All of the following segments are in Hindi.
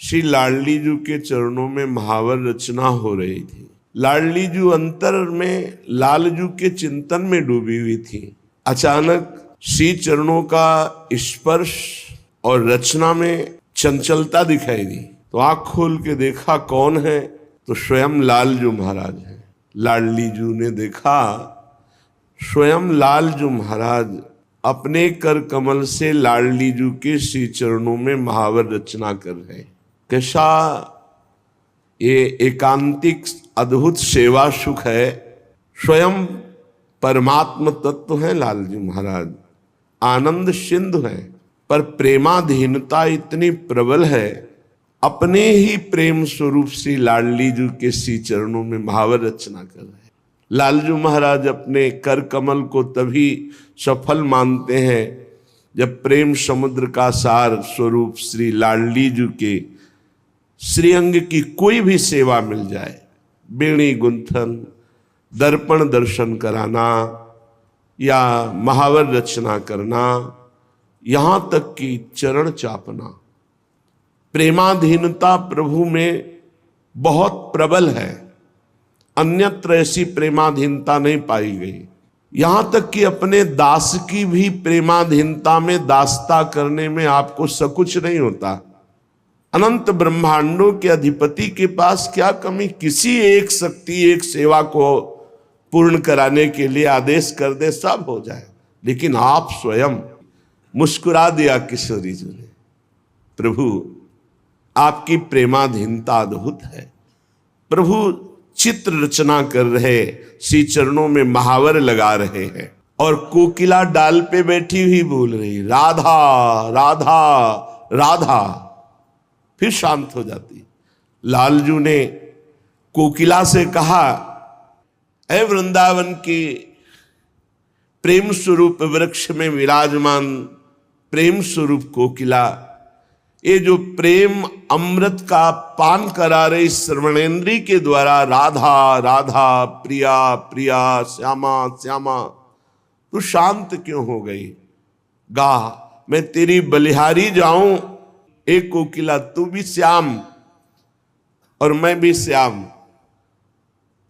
श्री लाडली जी के चरणों में महावर रचना हो रही थी। लाडली जी अंतर में लालजू के चिंतन में डूबी हुई थी। अचानक श्री चरणों का स्पर्श और रचना में चंचलता दिखाई दी, तो आंख खोल के देखा कौन है, तो स्वयं लालजू महाराज है। लाडली जी ने देखा स्वयं लालजू महाराज अपने कर कमल से लाडली जी के श्री चरणों में महावर रचना कर रहे हैं। कैसा ये एकांतिक अद्भुत सेवा सुख है। स्वयं परमात्म तत्व है लालजी महाराज, आनंद सिंधु है, पर प्रेमाधीनता इतनी प्रबल है। अपने ही प्रेम स्वरूप श्री लाडली जी के श्री चरणों में महावर रचना कर रहे हैं। लालजू महाराज अपने कर कमल को तभी सफल मानते हैं जब प्रेम समुद्र का सार स्वरूप श्री लाडली जी के श्रीअंग की कोई भी सेवा मिल जाए, बेणी गुंथन, दर्पण दर्शन कराना या महावर रचना करना, यहाँ तक कि चरण चापना। प्रेमाधीनता प्रभु में बहुत प्रबल है, अन्यत्र ऐसी प्रेमाधीनता नहीं पाई गई। यहाँ तक कि अपने दास की भी प्रेमाधीनता में दासता करने में आपको सकुच नहीं होता। अनंत ब्रह्मांडों के अधिपति के पास क्या कमी, किसी एक शक्ति एक सेवा को पूर्ण कराने के लिए आदेश कर दे, सब हो जाए। लेकिन आप स्वयं मुस्कुरा दिया किशोरी जी ने। प्रभु आपकी प्रेमाधीनता अद्भुत है। प्रभु चित्र रचना कर रहे, श्री चरणों में महावर लगा रहे हैं और कोकिला डाल पे बैठी हुई बोल रही राधा राधा राधा, फिर शांत हो जाती। लालजू ने कोकिला से कहा, ऐ वृंदावन के प्रेम स्वरूप वृक्ष में विराजमान प्रेम स्वरूप कोकिला, ये जो प्रेम अमृत का पान करा रही श्रवणेन्द्री के द्वारा राधा राधा प्रिया प्रिया श्यामा श्यामा, तू शांत क्यों हो गई? गा मैं तेरी बलिहारी जाऊं। एक कोकिला तू भी श्याम और मैं भी श्याम,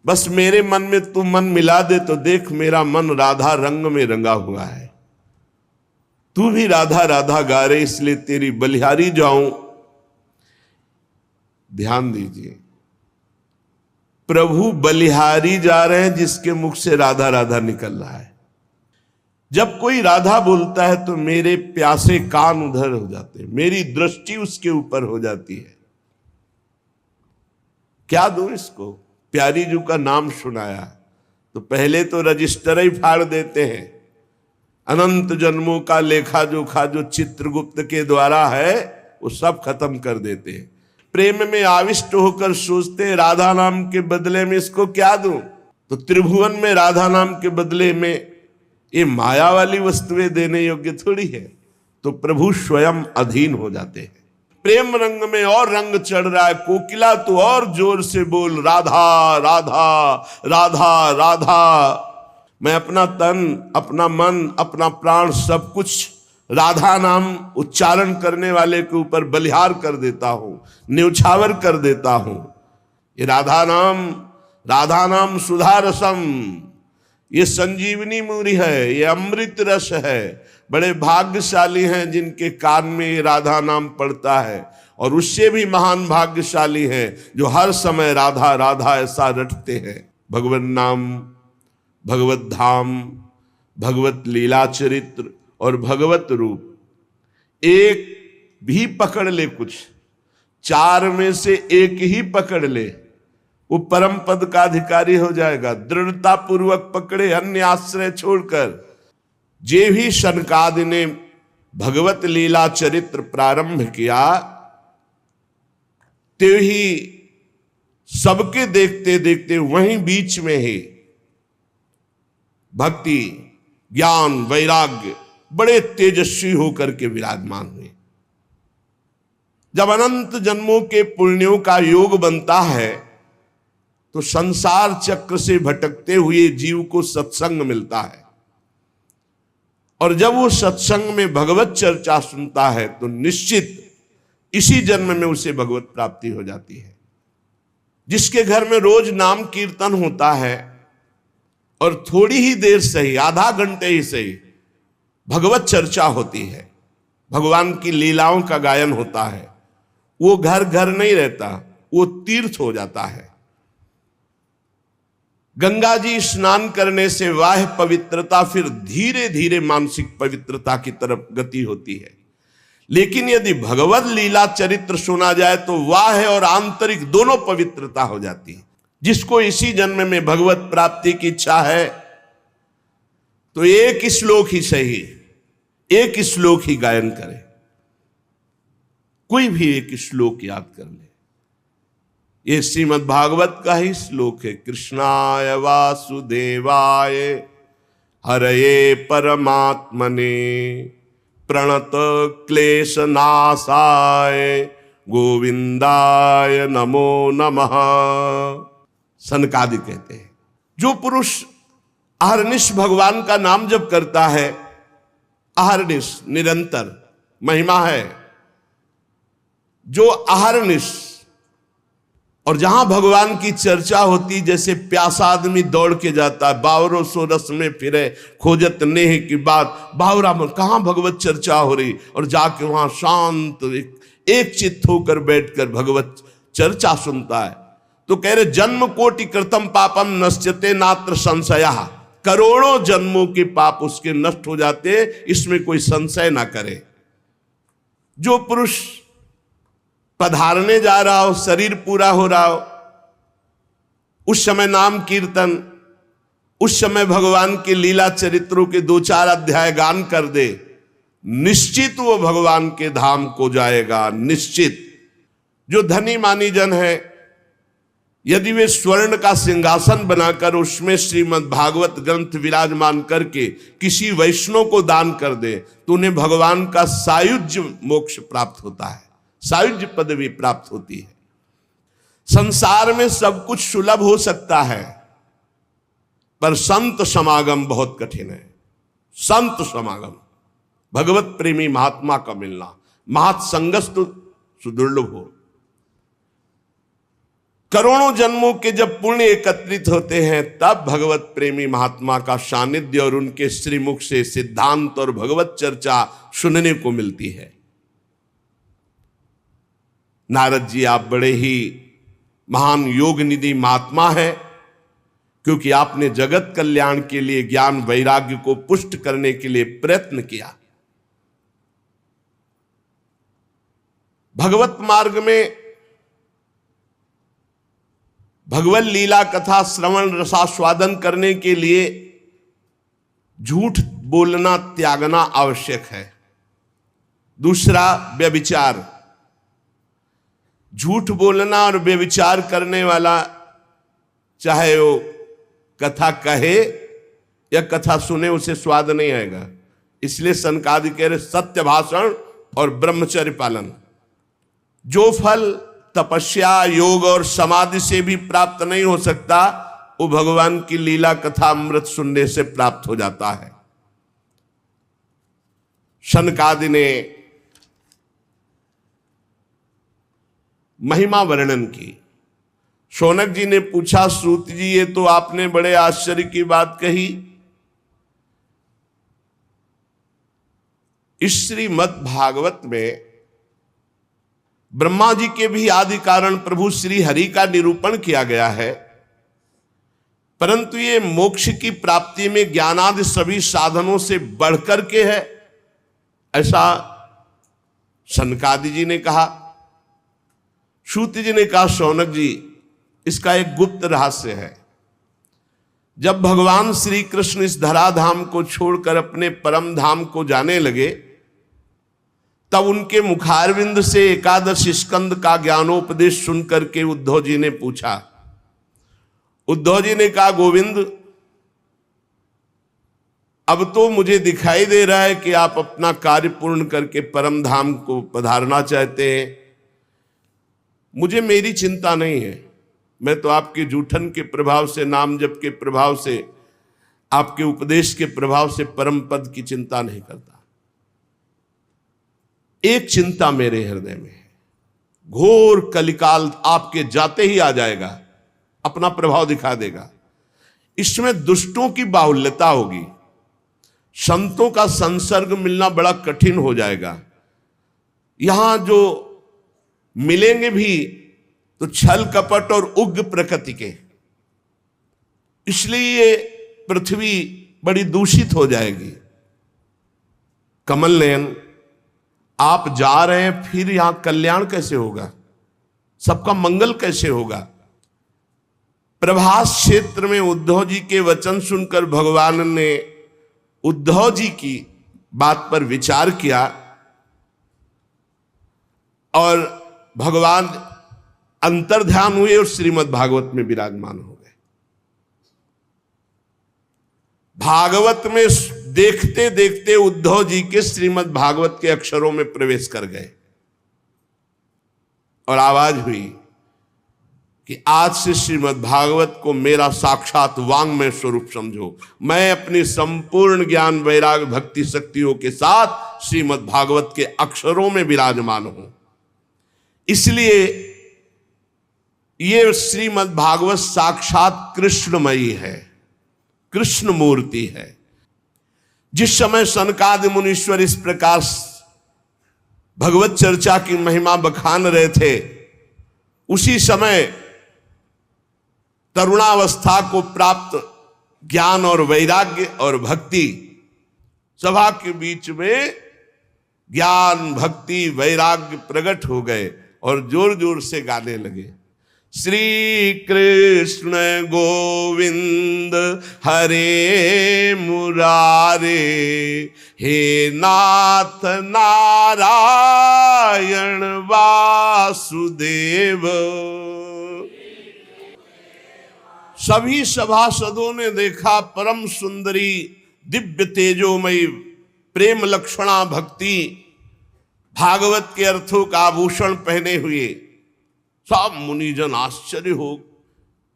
बस मेरे मन में तू मन मिला दे तो देख मेरा मन राधा रंग में रंगा हुआ है। तू भी राधा राधा गा रहे, इसलिए तेरी बलिहारी जाऊं। ध्यान दीजिए, प्रभु बलिहारी जा रहे हैं जिसके मुख से राधा राधा निकल रहा है। जब कोई राधा बोलता है तो मेरे प्यासे कान उधर हो जाते हैं, मेरी दृष्टि उसके ऊपर हो जाती है। क्या दूं इसको? प्यारी जी का नाम सुनाया तो पहले तो रजिस्टर ही फाड़ देते हैं। अनंत जन्मों का लेखा जोखा जो चित्रगुप्त के द्वारा है वो सब खत्म कर देते हैं। प्रेम में आविष्ट होकर सोचते हैं राधा नाम के बदले में इसको क्या दूं, तो त्रिभुवन में राधा नाम के बदले में ये माया वाली वस्तुएं देने योग्य थोड़ी है। तो प्रभु स्वयं अधीन हो जाते हैं। प्रेम रंग में और रंग चढ़ रहा है। कोकिला तो और जोर से बोल राधा राधा राधा राधा। मैं अपना तन, अपना मन, अपना प्राण सब कुछ राधा नाम उच्चारण करने वाले के ऊपर बलिहार कर देता हूं, न्यौछावर कर देता हूं। ये राधा नाम सुधा रसम, ये संजीवनी मूरी है, ये अमृत रस है। बड़े भाग्यशाली हैं जिनके कान में ये राधा नाम पड़ता है, और उससे भी महान भाग्यशाली हैं जो हर समय राधा राधा ऐसा रटते हैं। भगवत नाम, भगवत धाम, भगवत लीला चरित्र और भगवत रूप एक भी पकड़ ले, कुछ चार में से एक ही पकड़ ले, वो परम पद का अधिकारी हो जाएगा। दृढ़ता पूर्वक पकड़े, अन्य आश्रय छोड़कर। जे भी शनकादि ने भगवत लीला चरित्र प्रारंभ किया, ते ही सबके देखते देखते वहीं बीच में ही भक्ति, ज्ञान, वैराग्य बड़े तेजस्वी होकर के विराजमान हुए। जब अनंत जन्मों के पुण्यों का योग बनता है तो संसार चक्र से भटकते हुए जीव को सत्संग मिलता है, और जब वो सत्संग में भगवत चर्चा सुनता है तो निश्चित इसी जन्म में उसे भगवत प्राप्ति हो जाती है। जिसके घर में रोज नाम कीर्तन होता है और थोड़ी ही देर सही, आधा घंटे ही सही, भगवत चर्चा होती है, भगवान की लीलाओं का गायन होता है, वो घर घर नहीं रहता, वो तीर्थ हो जाता है। गंगा जी स्नान करने से वाह पवित्रता फिर धीरे धीरे मानसिक पवित्रता की तरफ गति होती है। लेकिन यदि भगवत लीला चरित्र सुना जाए तो वाह और आंतरिक दोनों पवित्रता हो जाती है। जिसको इसी जन्म में भगवत प्राप्ति की इच्छा है तो एक श्लोक ही सही, एक श्लोक ही गायन करे, कोई भी एक श्लोक याद कर ले। ये श्रीमद् भागवत का ही श्लोक है। कृष्णाय वासुदेवाय हरये परमात्मने प्रणत क्लेश नाशाय गोविंदाय नमो नमः। सनकादि कहते हैं जो पुरुष अहर्निश भगवान का नाम जप करता है, अहर्निश निरंतर महिमा है, जो अहर्निश, और जहां भगवान की चर्चा होती, जैसे प्यासा आदमी दौड़ के जाता है, बावरों सो रस में फिरे खोजत नेह की बात, बावरा में कहां भगवत चर्चा हो रही, और जाके वहां शांत एक चित्त होकर बैठकर भगवत चर्चा सुनता है, तो कह रहे जन्म कोटि कृतम पापम नश्यते नात्र संशया। करोड़ों जन्मों के पाप उसके नष्ट हो जाते, इसमें कोई संशय ना करे। जो पुरुष पधारने जा रहा हो, शरीर पूरा हो रहा हो, उस समय नाम कीर्तन, उस समय भगवान के लीला चरित्रों के 2-4 अध्याय गान कर दे, निश्चित वो भगवान के धाम को जाएगा, निश्चित। जो धनी मानी जन है, यदि वे स्वर्ण का सिंहासन बनाकर उसमें श्रीमद् भागवत ग्रंथ विराजमान करके किसी वैष्णव को दान कर दे तो उन्हें भगवान का सायुज्य मोक्ष प्राप्त होता है, सायुज्य पदवी प्राप्त होती है। संसार में सब कुछ सुलभ हो सकता है, पर संत समागम बहुत कठिन है। संत समागम, भगवत प्रेमी महात्मा का मिलना, महत्संगस्तु सुदुर्लभ हो। करोड़ों जन्मों के जब पुण्य एकत्रित होते हैं, तब भगवत प्रेमी महात्मा का सानिध्य और उनके श्रीमुख से सिद्धांत और भगवत चर्चा सुनने को मिलती है। नारद जी, आप बड़े ही महान योग निधि महात्मा है, क्योंकि आपने जगत कल्याण के लिए ज्ञान वैराग्य को पुष्ट करने के लिए प्रयत्न किया। भगवत मार्ग में भगवत लीला कथा श्रवण रसास्वादन करने के लिए झूठ बोलना त्यागना आवश्यक है। दूसरा, व्यभिचार। झूठ बोलना और व्यभिचार करने वाला, चाहे वो कथा कहे या कथा सुने, उसे स्वाद नहीं आएगा। इसलिए सनकादि कह रहे सत्य भाषण और ब्रह्मचर्य पालन। जो फल तपस्या, योग और समाधि से भी प्राप्त नहीं हो सकता, वो भगवान की लीला कथा अमृत सुनने से प्राप्त हो जाता है। सनकादि ने महिमा वर्णन की। शौनक जी ने पूछा, सूत जी ये तो आपने बड़े आश्चर्य की बात कही, इस श्रीमद् भागवत में ब्रह्मा जी के भी आदि कारण प्रभु श्री हरि का निरूपण किया गया है, परंतु ये मोक्ष की प्राप्ति में ज्ञानादि सभी साधनों से बढ़कर के है, ऐसा सनकादि जी ने कहा। सूत जी ने कहा, शौनक जी इसका एक गुप्त रहस्य है। जब भगवान श्री कृष्ण इस धराधाम को छोड़कर अपने परम धाम को जाने लगे, तब उनके मुखारविंद से एकादश स्कंद का ज्ञानोपदेश सुनकर के उद्धव जी ने पूछा। उद्धव जी ने कहा, गोविंद अब तो मुझे दिखाई दे रहा है कि आप अपना कार्य पूर्ण करके परम धाम को पधारना चाहते हैं। मुझे मेरी चिंता नहीं है, मैं तो आपके जूठन के प्रभाव से, नाम जप के प्रभाव से, आपके उपदेश के प्रभाव से परम पद की चिंता नहीं करता। एक चिंता मेरे हृदय में है, घोर कलिकाल आपके जाते ही आ जाएगा, अपना प्रभाव दिखा देगा। इसमें दुष्टों की बाहुल्यता होगी, संतों का संसर्ग मिलना बड़ा कठिन हो जाएगा। यहां जो मिलेंगे भी तो छल कपट और उग्र प्रकृति के, इसलिए ये पृथ्वी बड़ी दूषित हो जाएगी। कमल नयन, आप जा रहे हैं, फिर यहां कल्याण कैसे होगा, सबका मंगल कैसे होगा? प्रभास क्षेत्र में उद्धव जी के वचन सुनकर भगवान ने उद्धव जी की बात पर विचार किया और भगवान अंतर्ध्यान हुए और श्रीमद् भागवत में विराजमान हो गए। भागवत में देखते देखते उद्धव जी के श्रीमद् भागवत के अक्षरों में प्रवेश कर गए और आवाज हुई कि आज से श्रीमद् भागवत को मेरा साक्षात वांग्मय स्वरूप समझो। मैं अपनी संपूर्ण ज्ञान वैराग भक्ति शक्तियों के साथ श्रीमद् भागवत के अक्षरों में विराजमान हूं। इसलिए ये श्रीमद् भागवत साक्षात कृष्णमयी है, कृष्ण मूर्ति है। जिस समय सनकादि मुनीश्वर इस प्रकार भगवत चर्चा की महिमा बखान रहे थे, उसी समय तरुणावस्था को प्राप्त ज्ञान और वैराग्य और भक्ति सभा के बीच में ज्ञान भक्ति वैराग्य प्रकट हो गए और जोर जोर से गाने लगे, श्री कृष्ण गोविंद हरे मुरारे, हे नाथ नारायण वासुदेव। सभी सभासदों ने देखा परम सुंदरी दिव्य तेजोमयी प्रेम लक्षणा भक्ति भागवत के अर्थों का आभूषण पहने हुए। सब मुनिजन आश्चर्य हो,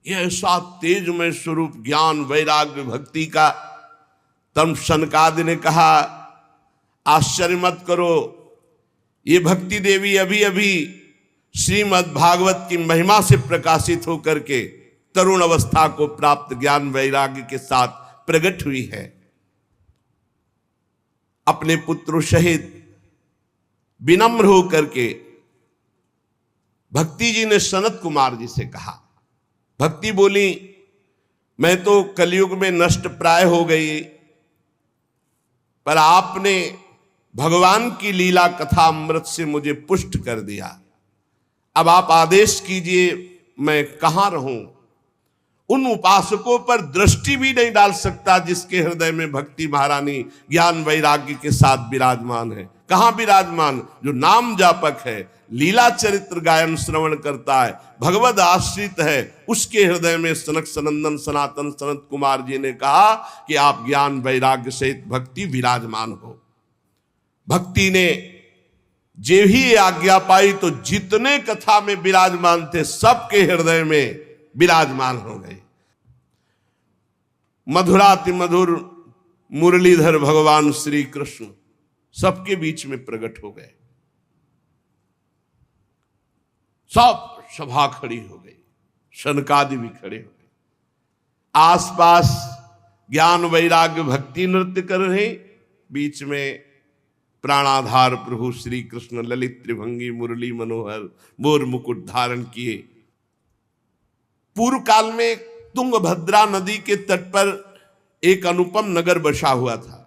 यह ऐसा तेजमय स्वरूप ज्ञान वैराग्य भक्ति का। तब सनकादि ने कहा, आश्चर्य मत करो, ये भक्ति देवी अभी अभी श्रीमद् भागवत की महिमा से प्रकाशित होकर के तरुण अवस्था को प्राप्त ज्ञान वैराग्य के साथ प्रकट हुई है। अपने पुत्रों सहित विनम्र होकर के भक्ति जी ने सनत कुमार जी से कहा। भक्ति बोली, मैं तो कलयुग में नष्ट प्राय हो गई, पर आपने भगवान की लीला कथा अमृत से मुझे पुष्ट कर दिया। अब आप आदेश कीजिए, मैं कहां रहूं? उन उपासकों पर दृष्टि भी नहीं डाल सकता जिसके हृदय में भक्ति महारानी ज्ञान वैराग्य के साथ विराजमान है। कहां विराजमान? जो नाम जापक है, लीला चरित्र गायन श्रवण करता है, भगवद आश्रित है, उसके हृदय में सनक सनंदन सनातन सनत कुमार जी ने कहा कि आप ज्ञान वैराग्य सहित भक्ति विराजमान हो। भक्ति ने जे ही आज्ञा पाई तो जितने कथा में विराजमान थे सबके हृदय में विराजमान हो गए। मधुराति मधुर मुरलीधर भगवान श्री कृष्ण सबके बीच में प्रकट हो गए। सब सभा खड़ी हो गई, शनकादि भी खड़े हो गए। आसपास ज्ञान वैराग्य भक्ति नृत्य कर रहे, बीच में प्राणाधार प्रभु श्री कृष्ण ललित त्रिभंगी मुरली मनोहर मोर मुकुट धारण किए। पूर्व काल में तुंगभद्रा नदी के तट पर एक अनुपम नगर बसा हुआ था।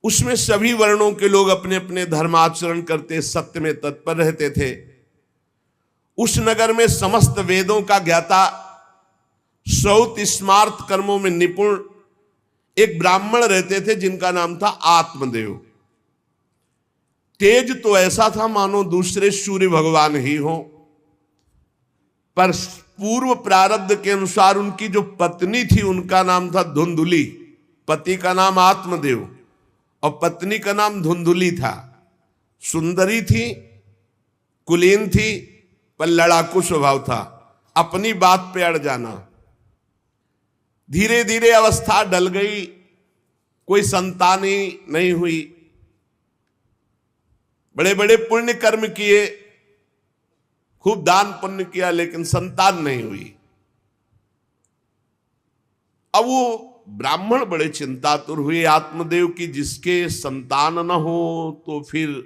उसमें सभी वर्णों के लोग अपने अपने धर्माचरण करते सत्य में तत्पर रहते थे। उस नगर में समस्त वेदों का ज्ञाता, श्रौत स्मार्त कर्मों में निपुण एक ब्राह्मण रहते थे जिनका नाम था आत्मदेव। तेज तो ऐसा था मानो दूसरे सूर्य भगवान ही हो, पर पूर्व प्रारब्ध के अनुसार उनकी जो पत्नी थी उनका नाम था धुंधुली। पति का नाम आत्मदेव और पत्नी का नाम धुंधुली था। सुंदरी थी, कुलीन थी, पर लड़ाकू स्वभाव था, अपनी बात पे अड़ जाना। धीरे धीरे अवस्था ढल गई, कोई संतान ही नहीं हुई। बड़े बड़े पुण्य कर्म किए, खूब दान पुण्य किया लेकिन संतान नहीं हुई। अब वो ब्राह्मण बड़े चिंतातुर हुए आत्मदेव की, जिसके संतान न हो तो फिर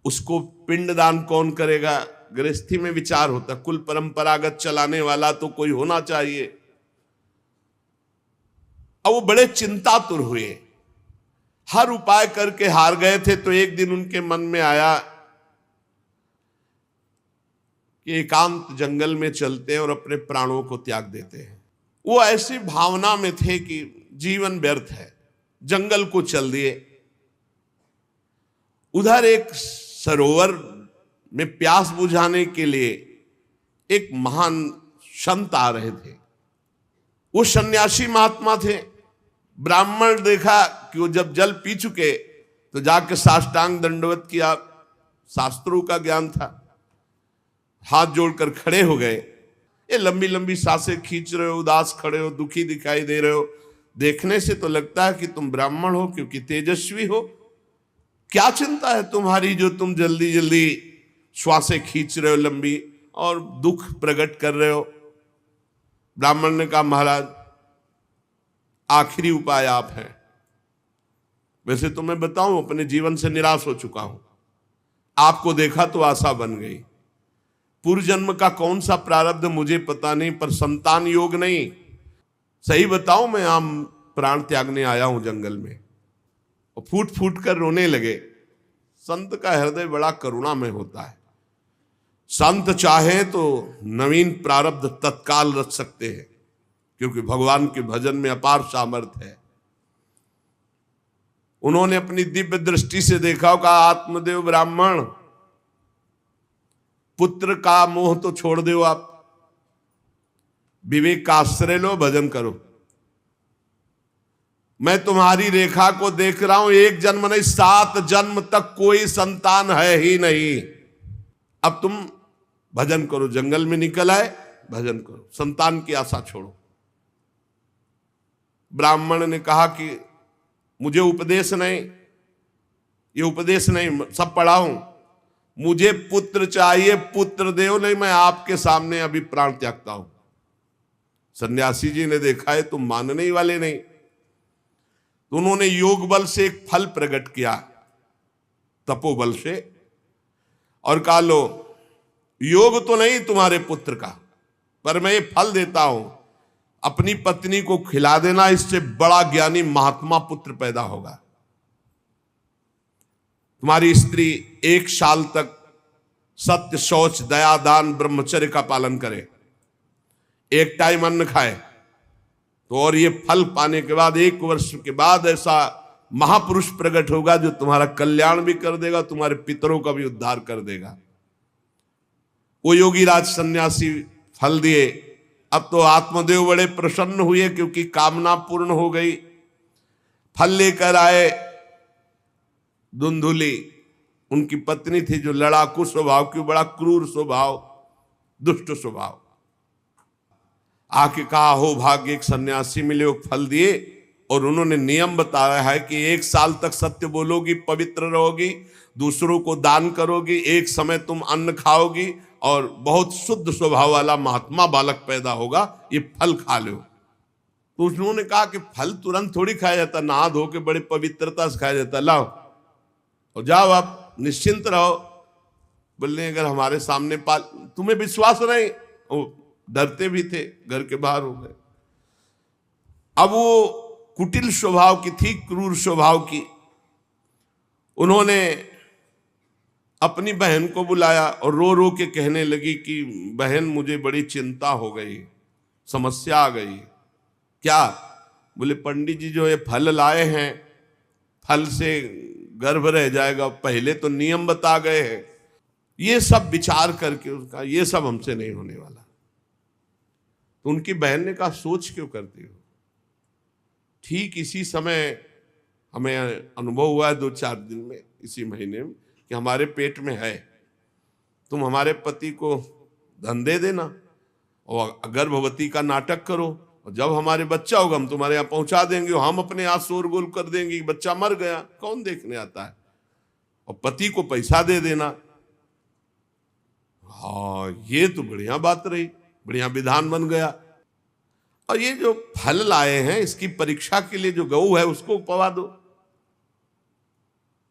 उसको पिंडदान कौन करेगा। गृहस्थी में विचार होता, कुल परंपरागत चलाने वाला तो कोई होना चाहिए। अब वो बड़े चिंतातुर हुए, हर उपाय करके हार गए थे। तो एक दिन उनके मन में आया कि एकांत जंगल में चलते हैं और अपने प्राणों को त्याग देते हैं। वो ऐसी भावना में थे कि जीवन व्यर्थ है, जंगल को चल दिए। उधर एक सरोवर में प्यास बुझाने के लिए एक महान संत आ रहे थे। वो सन्यासी महात्मा थे। ब्राह्मण देखा कि वो जब जल पी चुके तो जाके साष्टांग दंडवत किया, शास्त्रों का ज्ञान था, हाथ जोड़कर खड़े हो गए। ये लंबी लंबी सांसें खींच रहे हो, उदास खड़े हो, दुखी दिखाई दे रहे हो। देखने से तो लगता है कि तुम ब्राह्मण हो, क्योंकि तेजस्वी हो। क्या चिंता है तुम्हारी जो तुम जल्दी जल्दी श्वासें खींच रहे हो लंबी और दुख प्रकट कर रहे हो। ब्राह्मण ने कहा, महाराज आखिरी उपाय आप हैं। वैसे तो मैं बताऊं, अपने जीवन से निराश हो चुका हूं। आपको देखा तो आशा बन गई। पूर्व जन्म का कौन सा प्रारब्ध मुझे पता नहीं, पर संतान योग नहीं। सही बताऊं, मैं आम प्राण त्यागने आया हूं जंगल में। और फूट फूट कर रोने लगे। संत का हृदय बड़ा करुणामय होता है। संत चाहे तो नवीन प्रारब्ध तत्काल रच सकते हैं, क्योंकि भगवान के भजन में अपार सामर्थ्य है। उन्होंने अपनी दिव्य दृष्टि से देखा, कहा, आत्मदेव ब्राह्मण, पुत्र का मोह तो छोड़ दो, आप विवेक का आश्रय लो, भजन करो। मैं तुम्हारी रेखा को देख रहा हूं, एक जन्म नहीं 7 जन्म तक कोई संतान है ही नहीं। अब तुम भजन करो। जंगल में निकल आए, भजन करो, संतान की आशा छोड़ो। ब्राह्मण ने कहा कि मुझे उपदेश नहीं, ये उपदेश नहीं, सब पढ़ा हूं, मुझे पुत्र चाहिए, पुत्र देव, नहीं मैं आपके सामने अभी प्राण त्यागता हूं। सन्यासी जी ने देखा है तुम मानने ही वाले नहीं, तो उन्होंने योग बल से एक फल प्रकट किया, तपोबल से, और कहा, लो, योग तो नहीं तुम्हारे पुत्र का, पर मैं ये फल देता हूं, अपनी पत्नी को खिला देना, इससे बड़ा ज्ञानी महात्मा पुत्र पैदा होगा। तुम्हारी स्त्री 1 साल तक सत्य, शौच, दया, दान, ब्रह्मचर्य का पालन करे, एक टाइम अन्न खाए, तो और ये फल पाने के बाद 1 वर्ष के बाद ऐसा महापुरुष प्रकट होगा जो तुम्हारा कल्याण भी कर देगा, तुम्हारे पितरों का भी उद्धार कर देगा। वो योगीराज सन्यासी फल दिए। अब तो आत्मदेव बड़े प्रसन्न हुए, क्योंकि कामना पूर्ण हो गई। फल लेकर आए। धुंधुली उनकी पत्नी थी, जो लड़ाकू स्वभाव की, बड़ा क्रूर स्वभाव, दुष्ट स्वभाव। आके कहा, हो भाग्य, एक सन्यासी मिले, वो फल दिए, और उन्होंने नियम बताया है कि 1 साल तक सत्य बोलोगी, पवित्र रहोगी, दूसरों को दान करोगी, एक समय तुम अन्न खाओगी, और बहुत शुद्ध स्वभाव वाला महात्मा बालक पैदा होगा, ये फल खा लो। तो उन्होंने कहा कि फल तुरंत थोड़ी खाया जाता, नहा धो के बड़े पवित्रता से खाया जाता, लाओ और जाओ, आप निश्चिंत रहो। बोलने, अगर हमारे सामने पाल, तुम्हें विश्वास नहीं, वो डरते भी थे, घर के बाहर हो गए। अब वो कुटिल स्वभाव की थी, क्रूर स्वभाव की। उन्होंने अपनी बहन को बुलाया और रो रो के कहने लगी कि बहन, मुझे बड़ी चिंता हो गई, समस्या आ गई। क्या? बोले, पंडित जी जो ये फल लाए हैं, फल से गर्भ रह जाएगा, पहले तो नियम बता गए हैं। ये सब विचार करके उसका, ये सब हमसे नहीं होने वाला। तो उनकी बहन ने कहा, सोच क्यों करती हो? ठीक इसी समय हमें अनुभव हुआ है 2-4 दिन में, इसी महीने में, कि हमारे पेट में है, तुम हमारे पति को धन दे देना और गर्भवती का नाटक करो, और जब हमारे बच्चा होगा हम तुम्हारे यहाँ पहुंचा देंगे, और हम अपने यहाँ शोरगुल कर देंगे कि बच्चा मर गया, कौन देखने आता है, और पति को पैसा दे देना। हाँ, ये तो बढ़िया बात रही, बढ़िया विधान बन गया। और ये जो फल लाए हैं इसकी परीक्षा के लिए जो गऊ है उसको पवा दो।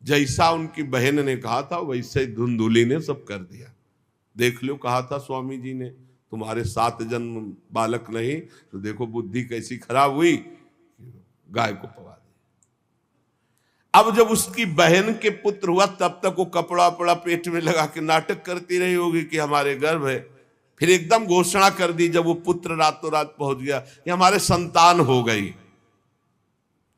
जैसा उनकी बहन ने कहा था वैसे ही धुंधुली ने सब कर दिया। देख लो, कहा था स्वामी जी ने तुम्हारे 7 जन्म बालक नहीं, तो देखो बुद्धि कैसी खराब हुई, गाय को पवा दी। अब जब उसकी बहन के पुत्र हुआ तब तक वो कपड़ा पड़ा पेट में लगा के नाटक करती रही होगी कि हमारे गर्भ है। फिर एकदम घोषणा कर दी जब वो पुत्र रातों रात पहुंच गया कि हमारे संतान हो गई।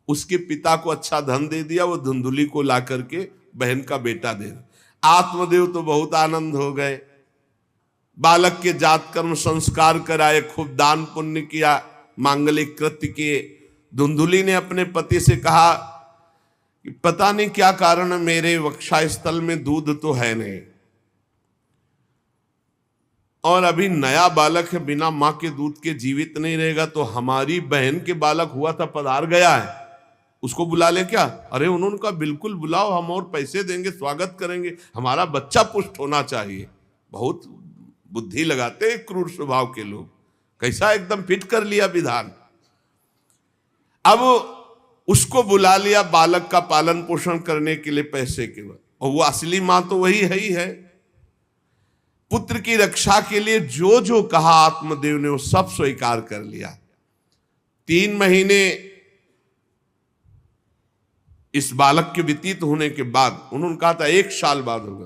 उसके पिता को अच्छा धन दे दिया, वो धुंधुली को ला करके बहन का बेटा दे दिया। आत्मदेव तो बहुत आनंद हो गए, बालक के जात कर्म संस्कार कराए, खूब दान पुण्य किया, मांगलिक कृत्य किए। धुंधुली ने अपने पति से कहा कि पता नहीं क्या कारण मेरे वक्षस्थल में दूध तो है नहीं, और अभी नया बालक है, बिना मां के दूध के जीवित नहीं रहेगा, तो हमारी बहन के बालक हुआ था पधार गया है, उसको बुला ले क्या? अरे उन्होंने कहा बिल्कुल बुलाओ, हम और पैसे देंगे, स्वागत करेंगे, हमारा बच्चा पुष्ट होना चाहिए। बहुत बुद्धि लगाते हैं क्रूर स्वभाव के लोग, कैसा एकदम फिट कर लिया विधान। अब उसको बुला लिया बालक का पालन पोषण करने के लिए पैसे के बाद, और वो असली मां तो वही है ही है। पुत्र की रक्षा के लिए जो जो कहा आत्मदेव ने वो सब स्वीकार कर लिया। 3 महीने इस बालक के व्यतीत होने के बाद, उन्होंने कहा था 1 साल बाद होगा,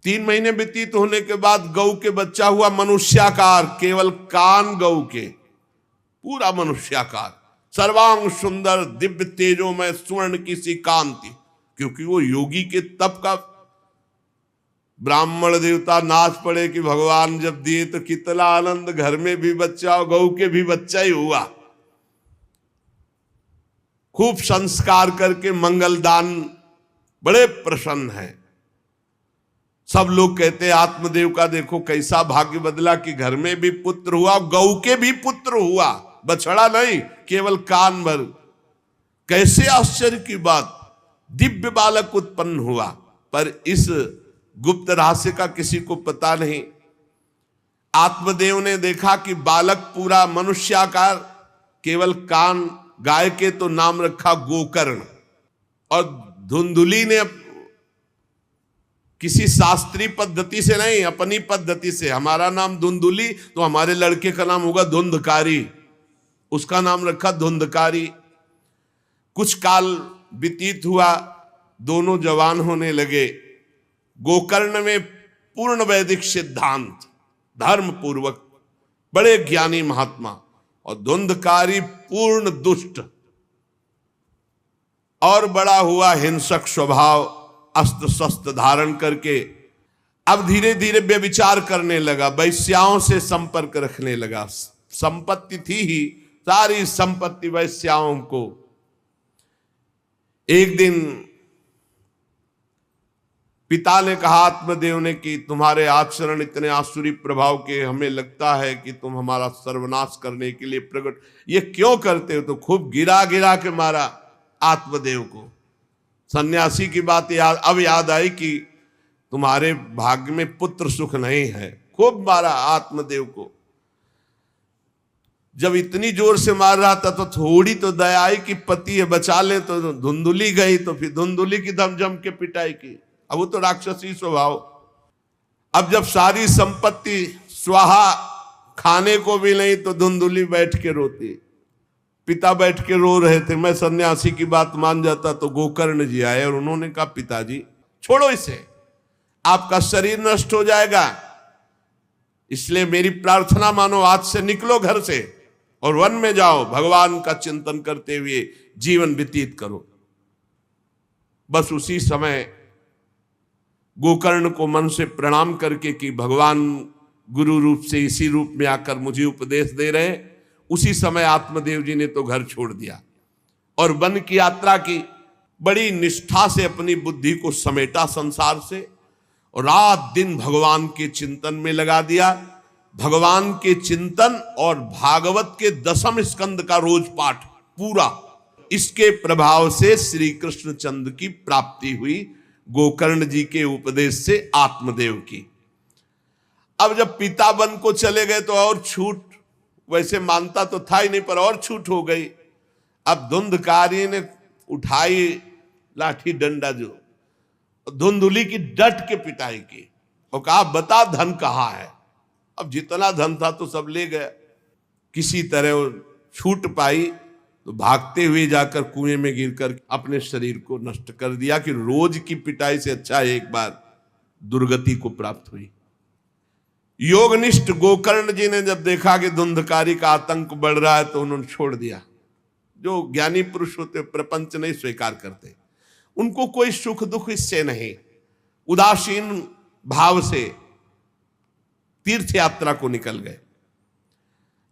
3 महीने व्यतीत होने के बाद गौ के बच्चा हुआ मनुष्याकार, केवल कान गौ के, पूरा मनुष्याकार, सर्वांग सुंदर, दिव्य तेजोमय, स्वर्ण की सी कांति, क्योंकि वो योगी के तप का। ब्राह्मण देवता नाच पड़े कि भगवान जब दिए तो कितना आनंद, घर में भी बच्चा और गौ के भी बच्चा ही हुआ। खूब संस्कार करके मंगलदान, बड़े प्रसन्न हैं। सब लोग कहते हैं आत्मदेव का देखो कैसा भाग्य बदला कि घर में भी पुत्र हुआ, गौ के भी पुत्र हुआ, बछड़ा नहीं, केवल कान भर। कैसे आश्चर्य की बात, दिव्य बालक उत्पन्न हुआ। पर इस गुप्त रहस्य का किसी को पता नहीं। आत्मदेव ने देखा कि बालक पूरा मनुष्याकार, केवल कान, गाय के तो नाम रखा गोकर्ण। और धुंधुली ने किसी शास्त्रीय पद्धति से नहीं, अपनी पद्धति से, हमारा नाम धुंधुली तो हमारे लड़के का नाम होगा धुंधकारी, उसका नाम रखा धुंधकारी। कुछ काल व्यतीत हुआ, दोनों जवान होने लगे। गोकर्ण में पूर्ण वैदिक सिद्धांत, धर्म पूर्वक, बड़े ज्ञानी महात्मा, और धुंधकारी पूर्ण दुष्ट और बड़ा हुआ हिंसक स्वभाव, अस्त्र शस्त्र धारण करके अब धीरे धीरे व्यभिचार करने लगा, वैश्याओं से संपर्क रखने लगा। संपत्ति थी ही, सारी संपत्ति वैश्याओं को। एक दिन पिता ने कहा आत्मदेव ने कि तुम्हारे आचरण इतने आसुरी प्रभाव के, हमें लगता है कि तुम हमारा सर्वनाश करने के लिए प्रकट, ये क्यों करते हो? तो खूब गिरा गिरा के मारा आत्मदेव को। सन्यासी की बात अब याद आई कि तुम्हारे भाग्य में पुत्र सुख नहीं है, खूब मारा आत्मदेव को। जब इतनी जोर से मार रहा था तो थोड़ी तो दया आई कि पति है, बचा ले, तो धुंधुली गई, तो फिर धुंधुली की दम जम के पिटाई की। अब वो तो राक्षसी स्वभाव। अब जब सारी संपत्ति स्वाहा, खाने को भी नहीं, तो धुंधुली बैठ के रोती। पिता बैठ के रो रहे थे, मैं सन्यासी की बात मान जाता। तो गोकर्ण जी आए और उन्होंने कहा पिताजी छोड़ो इसे, आपका शरीर नष्ट हो जाएगा, इसलिए मेरी प्रार्थना मानो, आज से निकलो घर से और वन में जाओ, भगवान का चिंतन करते हुए जीवन व्यतीत करो। बस उसी समय गोकर्ण को मन से प्रणाम करके कि भगवान गुरु रूप से इसी रूप में आकर मुझे उपदेश दे रहे हैं, उसी समय आत्मदेव जी ने तो घर छोड़ दिया और वन की यात्रा की। बड़ी निष्ठा से अपनी बुद्धि को समेटा संसार से, और रात दिन भगवान के चिंतन में लगा दिया। भगवान के चिंतन और भागवत के 10वें स्कंद का रोज पाठ पूरा, इसके प्रभाव से श्री कृष्ण चंद्र की प्राप्ति हुई, गोकर्ण जी के उपदेश से आत्मदेव की। अब जब पिता वन को चले गए तो और छूट, वैसे मानता तो था ही नहीं पर और छूट हो गई। अब धुंधकारी ने उठाई लाठी डंडा, जो धुंधुली की डट के पिटाई की और कहा बता धन कहाँ है। अब जितना धन था तो सब ले गए। किसी तरह वो छूट पाई तो भागते हुए जाकर कुएं में गिरकर अपने शरीर को नष्ट कर दिया कि रोज की पिटाई से अच्छा एक बार दुर्गति को प्राप्त हुई। योगनिष्ठ गोकर्ण जी ने जब देखा कि धुंधकारी का आतंक बढ़ रहा है तो उन्होंने छोड़ दिया। जो ज्ञानी पुरुष होते प्रपंच नहीं स्वीकार करते, उनको कोई सुख दुख इससे नहीं, उदासीन भाव से तीर्थ यात्रा को निकल गए।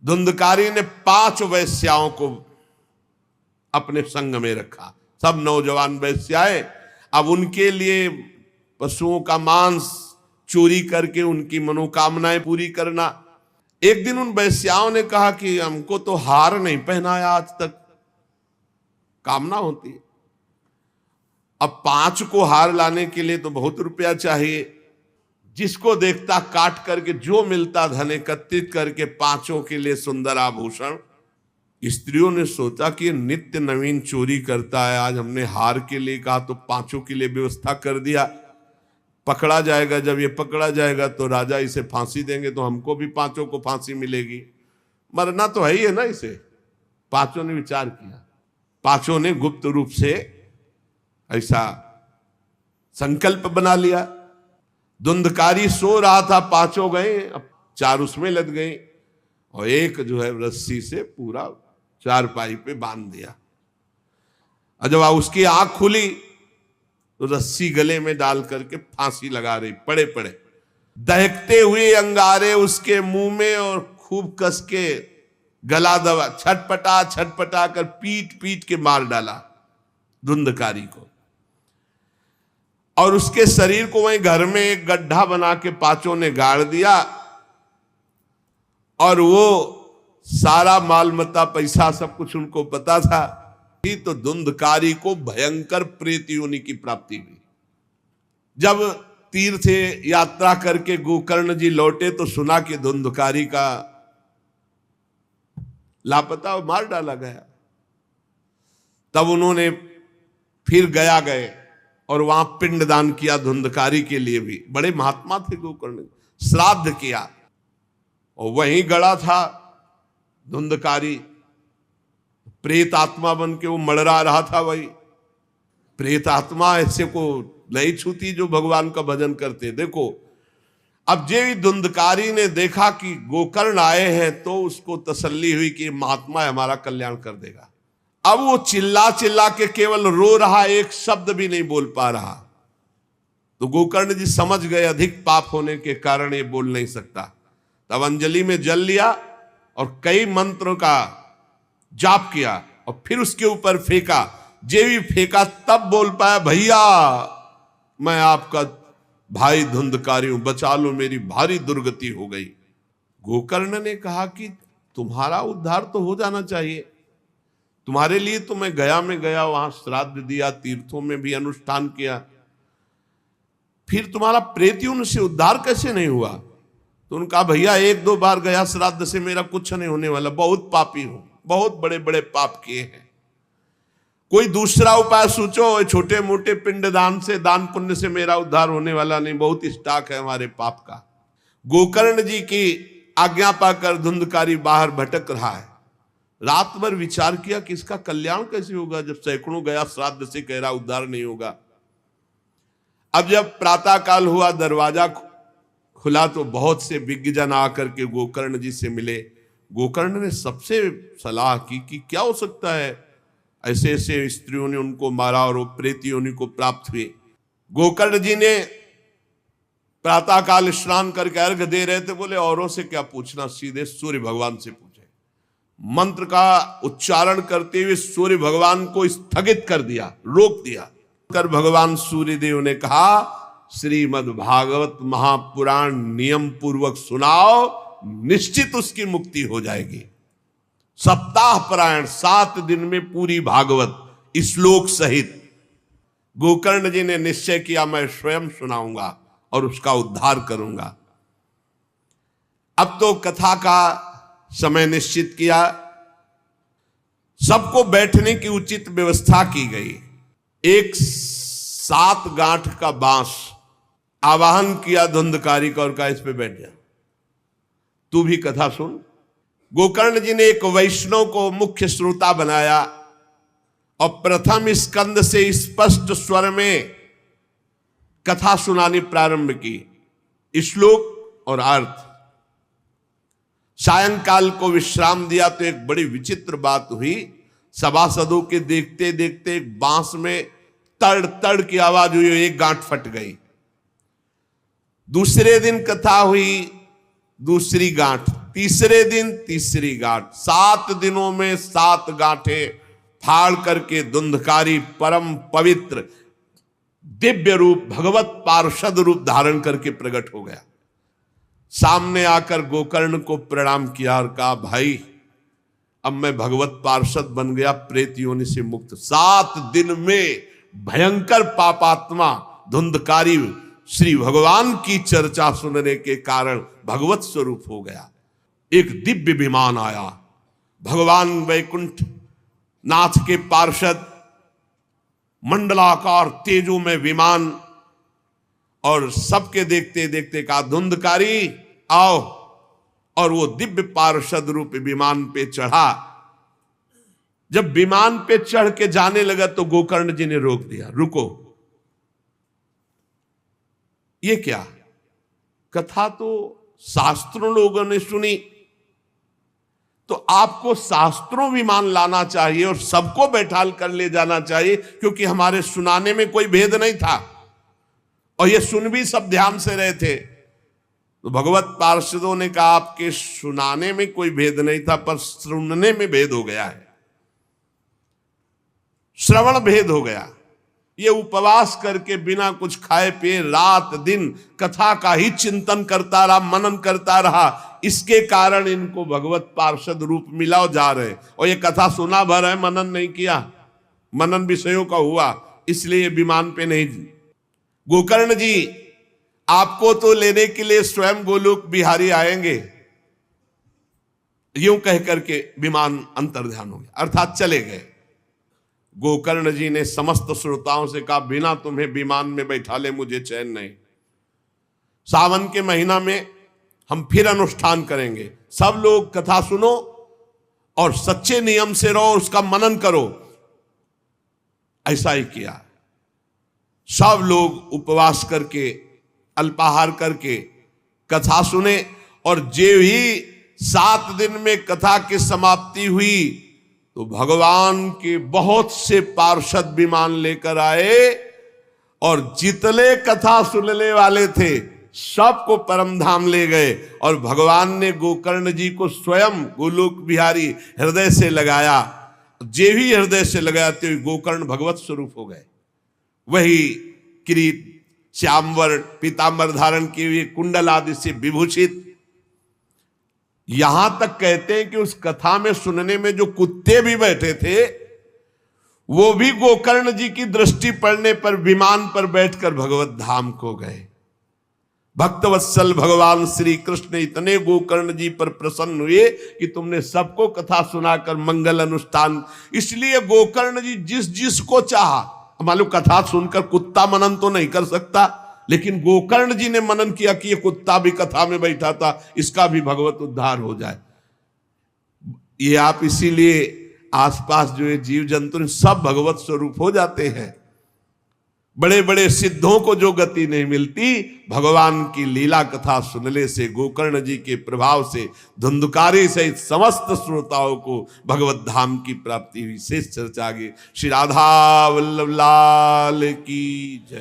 धुंधकारी ने 5 वैश्याओं को अपने संग में रखा, सब नौजवान वैश्याएं। अब उनके लिए पशुओं का मांस चोरी करके उनकी मनोकामनाएं पूरी करना। एक दिन उन वैश्याओं ने कहा कि हमको तो हार नहीं पहनाया आज तक, कामना होती है। अब 5 को हार लाने के लिए तो बहुत रुपया चाहिए। जिसको देखता काट करके जो मिलता धन एकत्रित करके 5 के लिए सुंदर आभूषण। स्त्रियों ने सोचा कि नित्य नवीन चोरी करता है, आज हमने हार के लिए कहा तो 5 के लिए व्यवस्था कर दिया। पकड़ा जाएगा, जब ये पकड़ा जाएगा तो राजा इसे फांसी देंगे तो हमको भी 5 को फांसी मिलेगी, मरना तो है ही है ना इसे। 5 ने विचार किया, 5 ने गुप्त रूप से ऐसा संकल्प बना लिया। धुंधकारी सो रहा था, 5 गए, अब 4 उसमें लग गए और एक जो है रस्सी से पूरा चारपाई पे बांध दिया। और जब उसकी आंख खुली तो रस्सी गले में डाल करके फांसी लगा रही, पड़े पड़े दहकते हुए अंगारे उसके मुंह में और खूब कस के गला दबा, छटपटा छटपटा कर पीट पीट के मार डाला धुंधकारी को। और उसके शरीर को वहीं घर में एक गड्ढा बना के 5 ने गाड़ दिया। और वो सारा माल मत्ता पैसा सब कुछ उनको पता था। तो धुंधकारी को भयंकर प्रेत योनि की प्राप्ति हुई। जब तीर्थ यात्रा करके गोकर्ण जी लौटे तो सुना कि धुंधकारी का लापता मार डाला गया। तब उन्होंने फिर गए और वहां पिंडदान किया धुंधकारी के लिए भी। बड़े महात्मा थे गोकर्ण, श्राद्ध किया और वहीं गड़ा था धुंधकारी। प्रेत आत्मा बन के वो मड़रा रहा था। वही प्रेत आत्मा ऐसे को नहीं छूती जो भगवान का भजन करते। देखो अब जे धुंधकारी ने देखा कि गोकर्ण आए हैं तो उसको तसल्ली हुई कि महात्मा हमारा कल्याण कर देगा। अब वो चिल्ला चिल्ला के केवल रो रहा, एक शब्द भी नहीं बोल पा रहा। तो गोकर्ण जी समझ गए अधिक पाप होने के कारण ये बोल नहीं सकता। तब अंजलि में जल लिया और कई मंत्रों का जाप किया और फिर उसके ऊपर फेंका। जे भी फेंका तब बोल पाया, भैया मैं आपका भाई धुंधकारी हूं, बचा लो, मेरी भारी दुर्गति हो गई। गोकर्ण ने कहा कि तुम्हारा उद्धार तो हो जाना चाहिए, तुम्हारे लिए तो मैं गया में गया, वहां श्राद्ध दिया, तीर्थों में भी अनुष्ठान किया, फिर तुम्हारा प्रेतियों से उद्धार कैसे नहीं हुआ? तो उनका भैया 1-2 बार गया श्राद्ध से मेरा कुछ नहीं होने वाला, बहुत पापी हूं, बहुत बड़े बड़े पाप किए हैं, कोई दूसरा उपाय सोचो, छोटे मोटे पिंडदान से दान पुण्य से मेरा उद्धार होने वाला नहीं, बहुत स्टॉक है हमारे पाप का। गोकर्ण जी की आज्ञा पाकर धुंधकारी बाहर भटक रहा है। रात भर विचार किया कि इसका कल्याण कैसे होगा, जब सैकड़ों गया श्राद्ध से कह रहा उद्धार नहीं होगा। अब जब प्रातः काल हुआ, दरवाजा खुला तो बहुत से विज्ञजन आकर के गोकर्ण जी से मिले। गोकर्ण ने सबसे सलाह की कि क्या हो सकता है, ऐसे ऐसे स्त्रियों ने उनको मारा और वो प्रेतियों को प्राप्त हुए। गोकर्ण जी ने प्रातः काल स्नान करके अर्घ दे रहे थे, बोले औरों से क्या पूछना, सीधे सूर्य भगवान से पूछे। मंत्र का उच्चारण करते हुए सूर्य भगवान को स्थगित कर दिया, रोक दिया। कर भगवान सूर्यदेव ने कहा, श्रीमद् भागवत महापुराण नियम पूर्वक सुनाओ, निश्चित उसकी मुक्ति हो जाएगी। सप्ताह पारायण 7 दिन में पूरी भागवत श्लोक सहित। गोकर्ण जी ने निश्चय किया, मैं स्वयं सुनाऊंगा और उसका उद्धार करूंगा। अब तो कथा का समय निश्चित किया, सबको बैठने की उचित व्यवस्था की गई। एक 7 गांठ का बांस आवाहन किया धुंधकारी का और कहा इस पे बैठ जा, तू भी कथा सुन। गोकर्ण जी ने एक वैष्णव को मुख्य श्रोता बनाया और प्रथम स्कंद से स्पष्ट स्वर में कथा सुनानी प्रारंभ की, श्लोक और अर्थ। सायंकाल को विश्राम दिया तो एक बड़ी विचित्र बात हुई। सभासदों के देखते देखते एक बांस में तड़ तड़ की आवाज हुई, एक गांठ फट गई। दूसरे दिन कथा हुई, दूसरी गांठ, तीसरे दिन तीसरी गांठ, 7 दिनों में 7 गांठें फाड़ करके धुंधकारी परम पवित्र दिव्य रूप भगवत पार्षद रूप धारण करके प्रकट हो गया। सामने आकर गोकर्ण को प्रणाम किया और कहा भाई अब मैं भगवत पार्षद बन गया, प्रेत योनि से मुक्त। 7 दिन में भयंकर पापात्मा धुंधकारी श्री भगवान की चर्चा सुनने के कारण भगवत स्वरूप हो गया। एक दिव्य विमान आया, भगवान वैकुंठ नाथ के पार्षद मंडलाकार तेजो में विमान, और सबके देखते देखते कहा धुंधकारी आओ, और वो दिव्य पार्षद रूप विमान पे चढ़ा। जब विमान पे चढ़ के जाने लगा तो गोकर्ण जी ने रोक दिया, रुको, ये क्या? कथा तो शास्त्रों लोगों ने सुनी, तो आपको शास्त्रों विमान लाना चाहिए और सबको बैठाल कर ले जाना चाहिए, क्योंकि हमारे सुनाने में कोई भेद नहीं था और ये सुन भी सब ध्यान से रहे थे। तो भगवत पार्षदों ने कहा आपके सुनाने में कोई भेद नहीं था, पर सुनने में भेद हो गया है, श्रवण भेद हो गया। ये उपवास करके बिना कुछ खाए पिए रात दिन कथा का ही चिंतन करता रहा, मनन करता रहा, इसके कारण इनको भगवत पार्षद रूप मिला और जा रहे। और ये कथा सुना भर है, मनन नहीं किया, मनन विषयों का हुआ, इसलिए विमान पे नहीं। गोकर्ण जी आपको तो लेने के लिए स्वयं गोलोक बिहारी आएंगे, यूं कह करके विमान अंतर्ध्यान हो गया, अर्थात चले गए। गोकर्ण जी ने समस्त श्रोताओं से कहा बिना तुम्हें विमान में बैठा ले मुझे चैन नहीं। सावन के महीना में हम फिर अनुष्ठान करेंगे, सब लोग कथा सुनो और सच्चे नियम से रहो, उसका मनन करो। ऐसा ही किया, सब लोग उपवास करके अल्पाहार करके कथा सुने, और जे ही 7 दिन में कथा की समाप्ति हुई तो भगवान के बहुत से पार्षद विमान लेकर आए और जितने कथा सुनने वाले थे सबको परम धाम ले गए। और भगवान ने गोकर्ण जी को स्वयं गोलोक बिहारी हृदय से लगाया, जे भी हृदय से लगाते हुए गोकर्ण भगवत स्वरूप हो गए। वही किरीट श्यामवर पीतांबर धारण किए हुए, कुंडल आदि से विभूषित। यहां तक कहते हैं कि उस कथा में सुनने में जो कुत्ते भी बैठे थे वो भी गोकर्ण जी की दृष्टि पड़ने पर विमान पर बैठकर भगवत धाम को गए। भक्तवत्सल भगवान श्री कृष्ण इतने गोकर्ण जी पर प्रसन्न हुए कि तुमने सबको कथा सुनाकर मंगल अनुष्ठान। इसलिए गोकर्ण जी जिस जिसको चाहा, मालूम कथा सुनकर कुत्ता मनन तो नहीं कर सकता, लेकिन गोकर्ण जी ने मनन किया कि ये कुत्ता भी कथा में बैठा था, इसका भी भगवत उद्धार हो जाए। ये आप इसीलिए आसपास जो ये जीव जंतु सब भगवत स्वरूप हो जाते हैं। बड़े बड़े सिद्धों को जो गति नहीं मिलती, भगवान की लीला कथा सुनने से, गोकर्ण जी के प्रभाव से धुंधकारी सहित समस्त श्रोताओं को भगवत धाम की प्राप्ति हुई। शेष चर्चा आगे। श्री राधा वल्लभ लाल की जय।